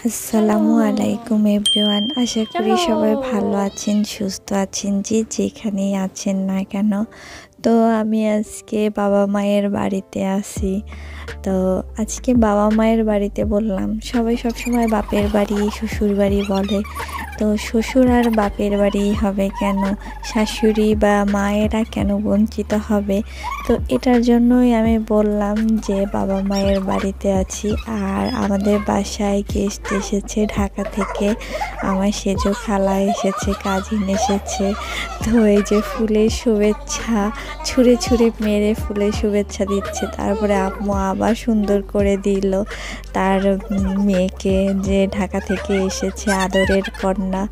আসসালামু আলাইকুম এভরিওয়ান। আশা করি সবাই ভালো আছেন, সুস্থ আছেন, যে যেখানেই আছেন না কেন। তো আমি আজকে বাবা মায়ের বাড়িতে আছি। তো আজকে বাবা মায়ের বাড়িতে বললাম, সবাই সবসময় বাপের বাড়ি শ্বশুর বাড়ি বলে, তো শ্বশুর আর বাপের বাড়ি হবে কেন, শাশুড়ি বা মায়েরা কেন বঞ্চিত হবে? তো এটার জন্যই আমি বললাম যে বাবা মায়ের বাড়িতে আছি। আর আমাদের বাসায় গেস্ট এসেছে ঢাকা থেকে, আমার সেজো খালা এসেছে, কাজিন এসেছে। তো এই যে ফুলের শুভেচ্ছা ছুঁড়ে ছুঁড়ে মেরে ফুলের শুভেচ্ছা দিচ্ছে। তারপরে আম্মু আবার সুন্দর করে দিল তার মেয়েকে, যে ঢাকা থেকে এসেছে, আদরের কন্যা।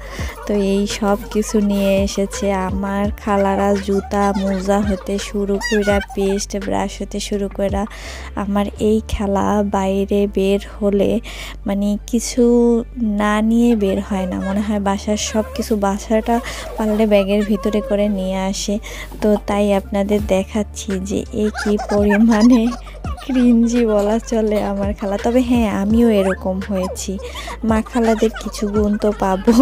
তো এই সব কিছু নিয়ে এসেছে। আমার খালারা জুতা মোজা হতে শুরু করে পেস্ট ব্রাশ হতে শুরু করে, আমার এই খালা বাইরে বের হলে মানে কিছু না নিয়ে বের হয় না, মনে হয় বাসার সব কিছু, বাসাটা পারলে ব্যাগের ভিতরে করে নিয়ে আসে। তো তাই আপনাদের দেখাচ্ছি যে এই কি পরিমাণে ক্রিঞ্জি বলা চলে আমার খালা। তবে হ্যাঁ, আমিও এরকম হয়েছি। মা খালাদের কিছু গুণ তো পাবো,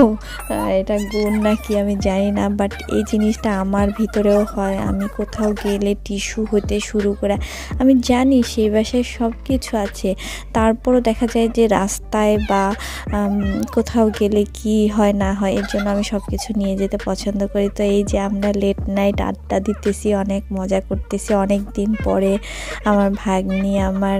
এটা গুণ নাকি আমি জানি না, বাট এই জিনিসটা আমার ভিতরেও হয়। আমি কোথাও গেলে টিস্যু হতে শুরু করে, আমি জানি সেই বাসায় সব কিছু আছে, তারপরও দেখা যায় যে রাস্তায় বা কোথাও গেলে কি হয় না হয়, এর জন্য আমি সব কিছু নিয়ে যেতে পছন্দ করি। তো এই যে আমরা লেট নাইট আড্ডা দিতেছি, অনেক মজা করতেছি অনেক দিন পরে, আমার ভাগ্নি, আমার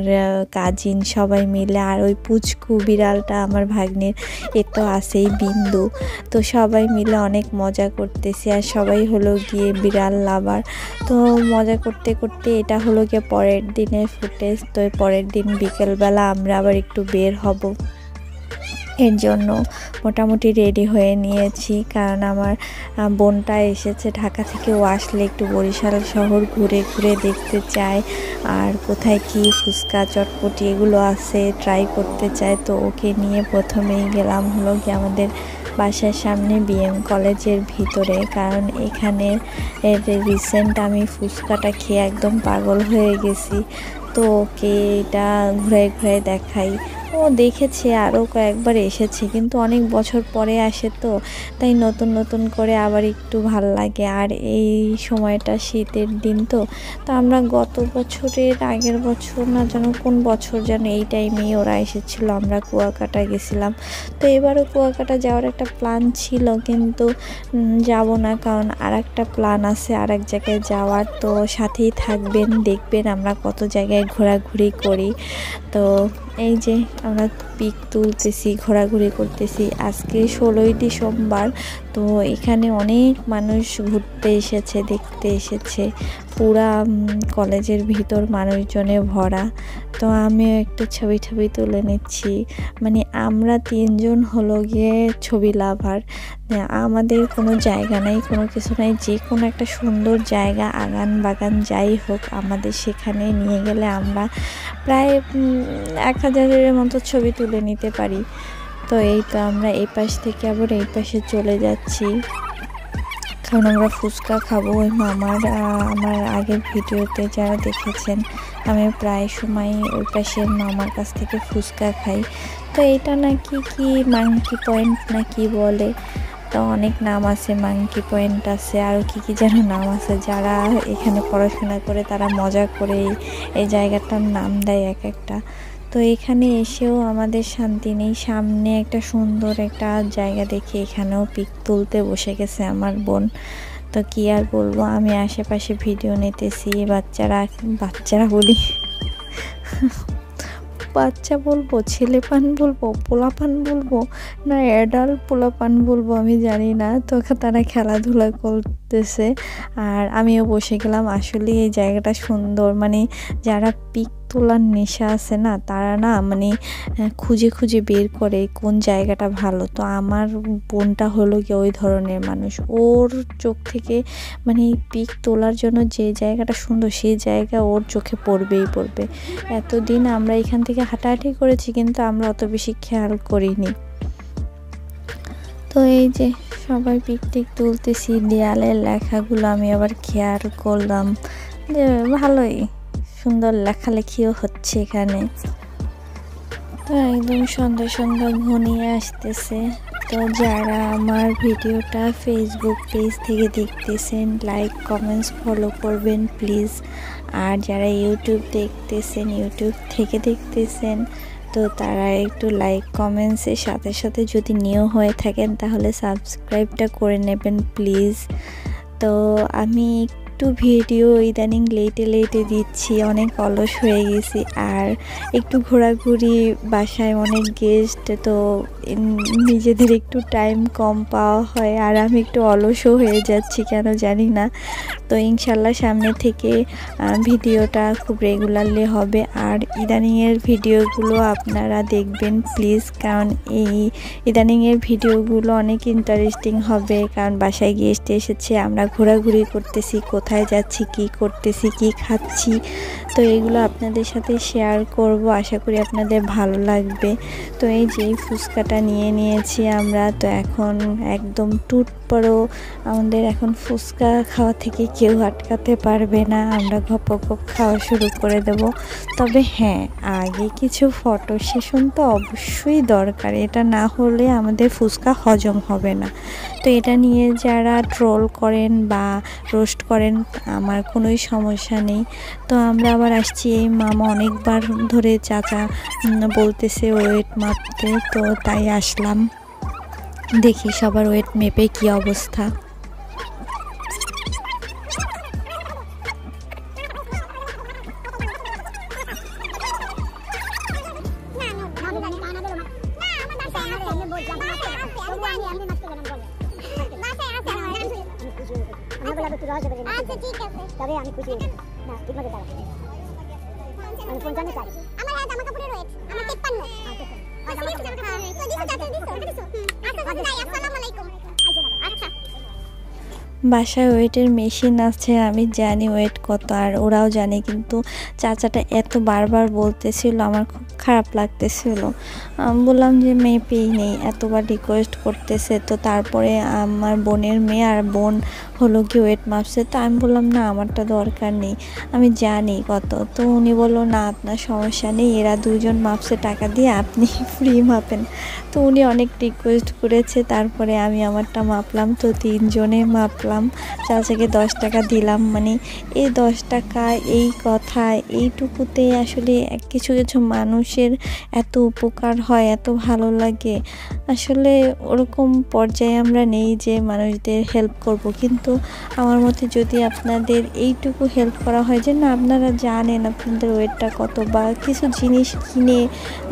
কাজিন সবাই মিলে, আর ওই পুচকু বিড়ালটা আমার ভাগ্নির, এ তো আছেই বিন্দু। তো সবাই মিলে অনেক মজা করতেছি, আর সবাই হলো গিয়ে বিড়াল লাভার। তো মজা করতে করতে এটা হলো গিয়ে পরের দিনের ফুটেজ। তো পরের দিন বিকেলবেলা আমরা আবার একটু বের হব, এর জন্য মোটামুটি রেডি হয়ে নিয়েছি। কারণ আমার বোনটা এসেছে ঢাকা থেকে, ও আসলে একটু বরিশাল শহর ঘুরে ঘুরে দেখতে চায়, আর কোথায় কি ফুচকা চটপটি এগুলো আছে ট্রাই করতে চায়। তো ওকে নিয়ে প্রথমেই গেলাম হলো কি আমাদের বাসার সামনে বিএম কলেজের ভিতরে, কারণ এখানে রিসেন্ট আমি ফুচকাটা খেয়ে একদম পাগল হয়ে গেছি। তো ওকে এটা ঘুরে ঘুরে দেখাই। ও দেখেছে, আরও কয়েকবার এসেছে, কিন্তু অনেক বছর পরে আসে, তো তাই নতুন নতুন করে আবার একটু ভাল লাগে। আর এই সময়টা শীতের দিন, তো আমরা গত বছরের আগের বছর না যেন কোন বছর যেন এই টাইমেই ওরা এসেছিল, আমরা কুয়াকাটা গেছিলাম। তো এবারও কুয়াকাটা যাওয়ার একটা প্ল্যান ছিল, কিন্তু যাব না, কারণ আর একটা প্ল্যান আছে আর এক জায়গায় যাওয়ার। তো সাথেই থাকবেন, দেখবেন আমরা কত জায়গায় ঘোরাঘুরি করি। তো এই যে আমরা পিক তুলতেছি, ঘোরাঘুরি করতেছি। আজকে 16ই ডিসেম্বর, তো এখানে অনেক মানুষ ঘুরতে এসেছে, দেখতে এসেছে, পুরা কলেজের ভিতর মানুষজনে ভরা। তো আমিও একটু ছবি ছবি তুলে নিচ্ছি। মানে আমরা তিনজন হলো গিয়ে ছবি লাভার, আমাদের কোনো জায়গা নাই, কোনো কিছু নাই, যে কোনো একটা সুন্দর জায়গা, আগান বাগান যাই হোক, আমাদের সেখানে নিয়ে গেলে আমরা প্রায় 1000-এর মতো ছবি তুলে নিতে পারি। তো এই তো আমরা এই পাশ থেকে আবার এই পাশে চলে যাচ্ছি, কারণ আমরা ফুচকা খাবো। ওই মামার, আমার আগের ভিডিওতে যারা দেখেছেন, আমি প্রায় সময় ওই পাশের মামার কাছ থেকে ফুচকা খাই। তো এটা নাকি কি মাংকি পয়েন্ট না কি বলে, তো অনেক নাম আছে, মাংকি পয়েন্ট আছে, আরও কী কী যেন নাম আছে। যারা এখানে পড়াশোনা করে তারা মজা করে এই জায়গাটার নাম দেয় এক একটা। তো এখানে এসেও আমাদের শান্তি নেই, সামনে একটা সুন্দর একটা জায়গা দেখে এখানেও পিক তুলতে বসে গেছে আমার বোন। তো কি আর বলবো, আমি আশেপাশে ভিডিও নিতেছি, বাচ্চারা বলি বাচ্চা বলবো, ছেলেপান বলবো, পোলাপান বলবো, না অ্যাডাল্ট পোলাপান বলবো আমি জানি না। তো তারা খেলাধুলা করতেছে আর আমিও বসে গেলাম। আসলে এই জায়গাটা সুন্দর, মানে যারা পিক তোলার নেশা আছে না, তারা না মানে খুঁজে খুঁজে বের করে কোন জায়গাটা ভালো। তো আমার বোনটা হলো গিয়ে ওই ধরনের মানুষ, ওর চোখ থেকে মানে পিক তোলার জন্য যে জায়গাটা সুন্দর সেই জায়গা ওর চোখে পড়বেই পড়বে। এতদিন আমরা এখান থেকে হাঁটাহাঁটি করেছি, কিন্তু আমরা অত বেশি খেয়াল করিনি। তো এই যে সবাই পিকটিক তুলতেছি, দেয়ালের লেখাগুলো আমি আবার খেয়াল করলাম যে ভালোই সুন্দর লেখালেখিও হচ্ছে এখানে। তো তো একদম সন্ধ্যা সন্ধ্যা ঘনিয়ে আসতেছে। তো যারা আমার ভিডিওটা ফেসবুক পেজ থেকে দেখতেছেন, লাইক কমেন্টস ফলো করবেন প্লিজ। আর যারা ইউটিউব থেকে দেখতেছেন, তো তারা একটু লাইক কমেন্টসের সাথে সাথে যদি নিউ হয়ে থাকেন তাহলে সাবস্ক্রাইবটা করে নেবেন প্লিজ। তো আমি একটু ভিডিও ইদানিং লেটে দিচ্ছি, অনেক অলস হয়ে গেছি। আর একটু ঘোরাঘুরি, বাসায় অনেক গেস্ট, তো নিজেদের একটু টাইম কম পাওয়া হয় আর আমি একটু অলসও হয়ে যাচ্ছি কেন জানি না। তো ইনশাল্লাহ সামনে থেকে ভিডিওটা খুব রেগুলারলি হবে। আর ইদানিংয়ের ভিডিওগুলো আপনারা দেখবেন প্লিজ, কারণ এই ইদানিংয়ের ভিডিওগুলো অনেক ইন্টারেস্টিং হবে। কারণ বাসায় গেস্ট এসেছে, আমরা ঘোরাঘুরি করতেছি, কোথায় যাচ্ছি, কি করতেছি, কি খাচ্ছি, তো এগুলো আপনাদের সাথে শেয়ার করব। আশা করি আপনাদের ভালো লাগবে। তো এই যে ফুচকাটা নিয়ে নিয়েছি আমরা, তো এখন একদম টুট পরও আমাদের এখন ফুচকা খাওয়া থেকে কেউ আটকাতে পারবে না, আমরা গপ খাওয়া শুরু করে দেব। তবে হ্যাঁ, আগে কিছু ফটো সেশন তো অবশ্যই দরকার, এটা না হলে আমাদের ফুচকা হজম হবে না। তো এটা নিয়ে যারা ট্রোল করেন বা রোস্ট করেন আমার কোনোই সমস্যা নেই। তো আমরা আবার আসছি, এই মামা অনেকবার ধরে চাচা বলতেছে ওয়েট মাপতে, তো তাই আসলাম, দেখি সবার ওয়েট মেপে কি অবস্থা। আচ্ছা ঠিক আছে, তবে আমি খুশি না ঠিক মতো দাও। আমি 55 চাই। আমার হ্যাঁ জামা কাপড়ের ওয়েট আমার 53। আচ্ছা জামা কাপড় হ্যাঁ তো দিছো। আচ্ছা যাই, আসসালামু আলাইকুম। আচ্ছা বাসায় ওয়েটের মেশিন আছে, আমি জানি ওয়েট কত, আর ওরাও জানে, কিন্তু চাচাটা এত বারবার বলতেছিল, আমার খুব খারাপ লাগতেছিল। বললাম যে মেপেই নেই, এতবার রিকোয়েস্ট করতেছে। তো তারপরে আমার বোনের মেয়ে আর বোন হলো কি ওয়েট মাপছে, তো আমি বললাম না আমারটা দরকার নেই, আমি জানি কত। তো উনি বললো না আপনার সমস্যা নেই, এরা দুজন মাপছে টাকা দিয়ে, আপনি ফ্রি মাপেন। তো উনি অনেক রিকোয়েস্ট করেছে, তারপরে আমি আমারটা মাপলাম। তো 3 জনে মাপলাম, চাচাকে 10 টাকা দিলাম। মানে এই 10 টাকা, এই কথা, এইটুকুতে আসলে কিছু কিছু মানুষের এত উপকার হয়, এত ভালো লাগে। আসলে ওরকম পর্যায়ে আমরা নেই যে মানুষদের হেল্প করব, কিন্তু আমার মতে যদি আপনাদের এইটুকু হেল্প করা হয় যে না আপনারা জানেন আপনাদের ওয়েটটা কত, বা কিছু জিনিস কিনে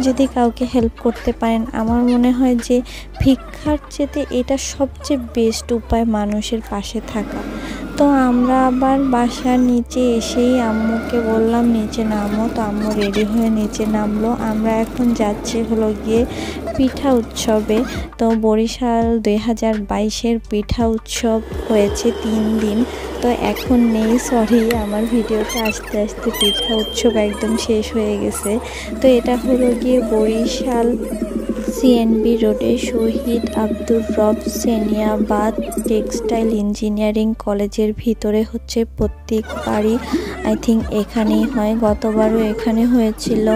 যদি কাউকে হেল্প করতে পারেন, আমার মনে হয় যে ভিক্ষার চেয়ে এটা সবচেয়ে বেস্ট উপায় মানুষের পাশে থাকা। তো আমরা আবার বাসার নিচে এসেই আম্মুকে বললাম নিচে নামো, তো আম্মু রেডি হয়ে নিচে নামলো। আমরা এখন যাচ্ছি হলো গিয়ে পিঠা উৎসবে। তো বরিশাল 2022-এর পিঠা উৎসব হয়েছে 3 দিন। তো এখন নেই, সরি, আমার ভিডিওতে আস্তে আস্তে পিঠা উৎসব একদম শেষ হয়ে গেছে। তো এটা হলো গিয়ে বরিশাল সিএনবি রোডে শহীদ আব্দুর রব সেনিয়াবাদ টেক্সটাইল ইঞ্জিনিয়ারিং কলেজের ভিতরে হচ্ছে। প্রত্যেকবারই আই থিঙ্ক এখানেই হয়, গতবারও এখানে হয়েছিল,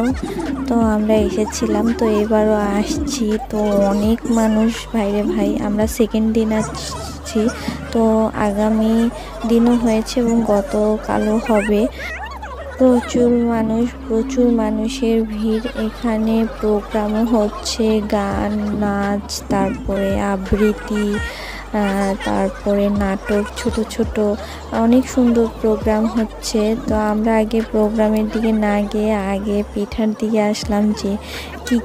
তো আমরা এসেছিলাম, তো এবারও আসছি। তো অনেক মানুষ, ভাইরে ভাই, আমরা সেকেন্ড দিন আসছি, তো আগামী দিনও হয়েছে এবং গতকালও হবে। প্রচুর মানুষের ভিড়, এখানে প্রোগ্রামও হচ্ছে, গান, নাচ, তারপরে আবৃত্তি, তারপরে নাটক, ছোট ছোট অনেক সুন্দর প্রোগ্রাম হচ্ছে। তো আমরা আগে প্রোগ্রামের দিকে না গিয়ে আগে পিঠার দিকে আসলাম, যে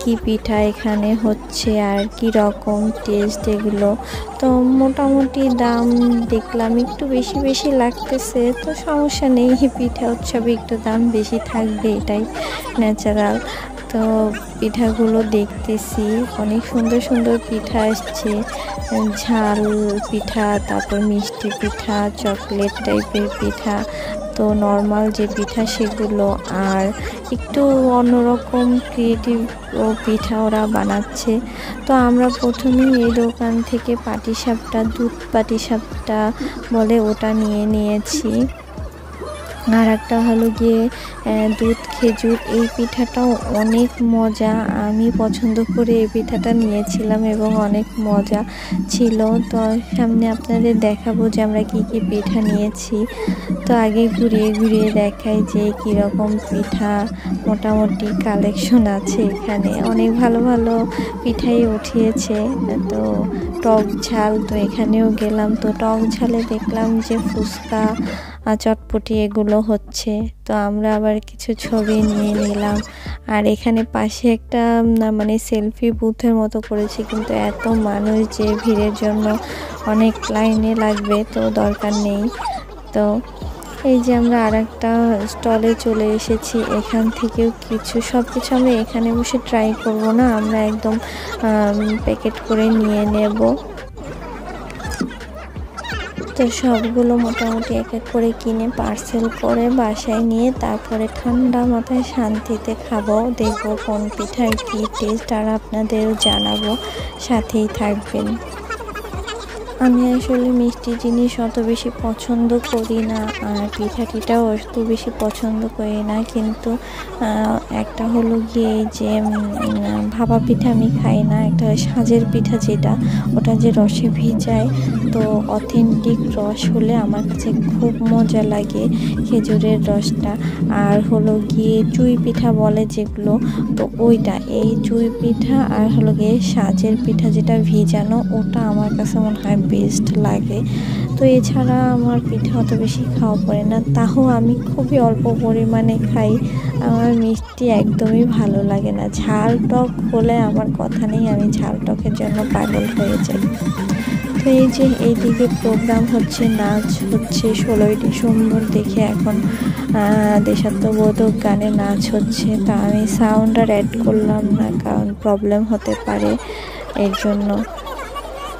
কি পিঠা এখানে হচ্ছে আর কি রকম টেস্ট এগুলো। তো মোটামুটি দাম দেখলাম একটু বেশি লাগতেছে, তো সমস্যা নেই, পিঠা উৎসবে একটু দাম বেশি থাকবে, এটাই ন্যাচারাল। তো পিঠাগুলো দেখতেছি, অনেক সুন্দর পিঠা আসছে, ঝাল পিঠা, তারপর মিষ্টি পিঠা, চকলেট টাইপের পিঠা, তো নর্মাল যে পিঠা সেগুলো, আর একটু অন্যরকম ক্রিয়েটিভ পিঠা ওরা বানাচ্ছে। তো আমরা প্রথমেই এই দোকান থেকে পাটিসাপটা, দুধ পাটিসাপটা বলে, ওটা নিয়েছি। আর একটা হলো গিয়ে দুধ খেজুর, এই পিঠাটাও অনেক মজা। আমি পছন্দ করে এই পিঠাটা নিয়েছিলাম এবং অনেক মজা ছিল। তো সামনে আপনাদের দেখাবো যে আমরা কি কি পিঠা নিয়েছি। তো আগে ঘুরিয়ে ঘুরিয়ে দেখাই যে কীরকম পিঠা মোটামুটি কালেকশন আছে এখানে। অনেক ভালো ভালো পিঠাই উঠিয়েছে। তো টক ঝাল, তো এখানেও গেলাম, তো টক ঝালে দেখলাম যে ফুচকা চটপটি এগুলো হচ্ছে। তো আমরা আবার কিছু ছবি নিয়ে নিলাম। আর এখানে পাশে একটা মানে সেলফি বুথের মতো করেছে, কিন্তু এত মানুষ যে ভিড়ের জন্য অনেক লাইনে লাগবে, তো দরকার নেই। তো এই যে আমরা আর একটা স্টলে চলে এসেছি। এখান থেকেও সব কিছু আমরা এখানে বসে ট্রাই করব না, আমরা একদম প্যাকেট করে নিয়ে নেব। তো সবগুলো মোটামুটি এক এক করে কিনে পার্সেল করে বাসায় নিয়ে তারপরে ঠান্ডা মাথায় শান্তিতে খাবো। দেখবো কোন পিঠার কী টেস্ট, আর আপনাদেরও জানাবো, সাথেই থাকবেন। আমি আসলে মিষ্টি জিনিস অত বেশি পছন্দ করি না, আর পিঠা টিঠাও অত বেশি পছন্দ করি না, কিন্তু একটা হলো গিয়ে যে ভাপা পিঠা আমি খাই না। একটা সাজের পিঠা যেটা, ওটা যে রসে ভিজায়, তো অথেন্টিক রস হলে আমার কাছে খুব মজা লাগে, খেজুরের রসটা। আর হলো গিয়ে চুই পিঠা বলে যেগুলো, তো ওইটা, এই চুই পিঠা আর হলো গিয়ে সাজের পিঠা যেটা ভিজানো, ওটা আমার কাছে মনে হয় বেস্ট লাগে। তো এছাড়া আমার পিঠা অত বেশি খাওয়া পড়ে না, তাও আমি খুবই অল্প পরিমাণে খাই। আমার মিষ্টি একদমই ভালো লাগে না, ঝাল টক হলে আমার কথা নেই, আমি ঝাল টকের জন্য পাগল হয়ে যাই। তো এই যে এইদিকে প্রোগ্রাম হচ্ছে, নাচ হচ্ছে 16ই ডিসেম্বর দেখে এখন দেশাত্মবোধক গানে নাচ হচ্ছে। তা আমি সাউন্ড আর অ্যাড করলাম না, কারণ প্রবলেম হতে পারে এর জন্য।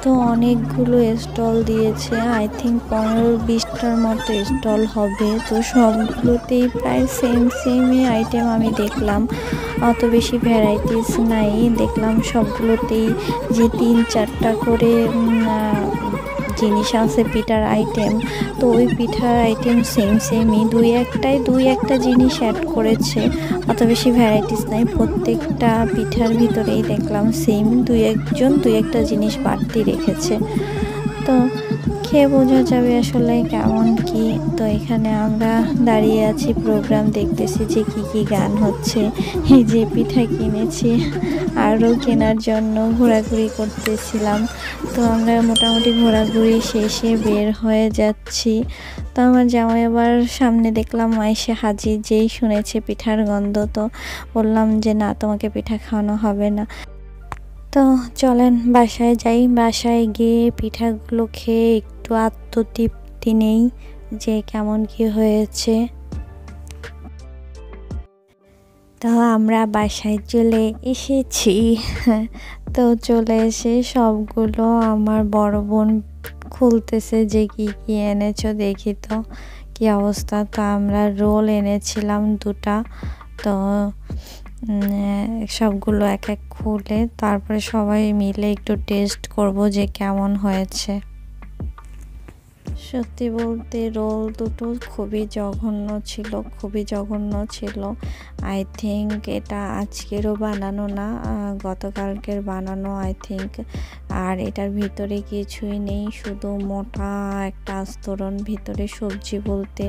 তো অনেকগুলো স্টল দিয়েছে, আই থিঙ্ক 15-20টার মতো স্টল হবে। তো সবগুলোতেই প্রায় সেমই আইটেম আমি দেখলাম, অত বেশি ভ্যারাইটিস নাই। দেখলাম সবগুলোতেই যে 3-4টা করে জিনিস আছে পিঠার আইটেম, তো ওই পিঠার আইটেম সেমই, দুই একটা জিনিস অ্যাড করেছে, অত বেশি ভ্যারাইটিস নাই। প্রত্যেকটা পিঠার ভিতরেই দেখলাম সেম, দুই একটা জিনিস বাড়তি রেখেছে। তো খেয়ে বোঝা যাবে আসলে কেমন কি। তো এখানে আমরা দাঁড়িয়ে আছি, প্রোগ্রাম দেখতেছি যে কি গান হচ্ছে। এই যে পিঠা কিনেছি, আরও কেনার জন্য ঘোরাঘুরি করতেছিলাম। তো আমরা মোটামুটি ঘোরাঘুরি শেষে বের হয়ে যাচ্ছি। তো আমার জামাই আবার সামনে দেখলাম এসে হাজির, যেই শুনেছে পিঠার গন্ধ, তো বললাম যে না, তোমাকে পিঠা খাওয়ানো হবে না। তো চলেন বাসায় যাই, বাসায় গিয়ে পিঠাগুলো খেয়ে একটু আত্মতৃপ্তি নেই যে কেমন কি হয়েছে। তো আমরা বাসায় চলে এসেছি। তো চলে এসে সবগুলো আমার বড় বোন খুলতেছে যে কি এনেছো দেখি তো কি অবস্থা। তো আমরা রোল এনেছিলাম 2টা, তো সবগুলো এক এক খুলে তারপরে সবাই মিলে একটু টেস্ট করব যে কেমন হয়েছে। সত্যি বলতে রোল দুটো খুবই জঘন্য ছিল। আই থিঙ্ক এটা আজকেরও বানানো না, গতকালকের বানানো আই থিঙ্ক। আর এটার ভিতরে কিছুই নেই, শুধু মোটা একটা আস্তরণ, ভিতরে সবজি বলতে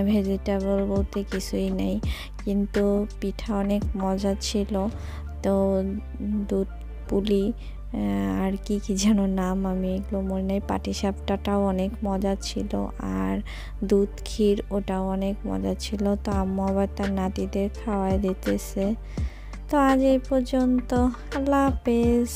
ভেজিটেবল বলতে কিছুই নেই, কিন্তু পিঠা অনেক মজা ছিল। তো দুধ পুলি আর কি যেন নাম, আমি এগুলো মনে নেই। পাটিসাপটাটাও অনেক মজা ছিল, আর দুধ ক্ষীর ওটাও অনেক মজা ছিল। তো আম্মু আবার তার নাতিদের খাওয়াই দিতেছে। তো আজ এই পর্যন্ত, আল্লাহ হাফেজ।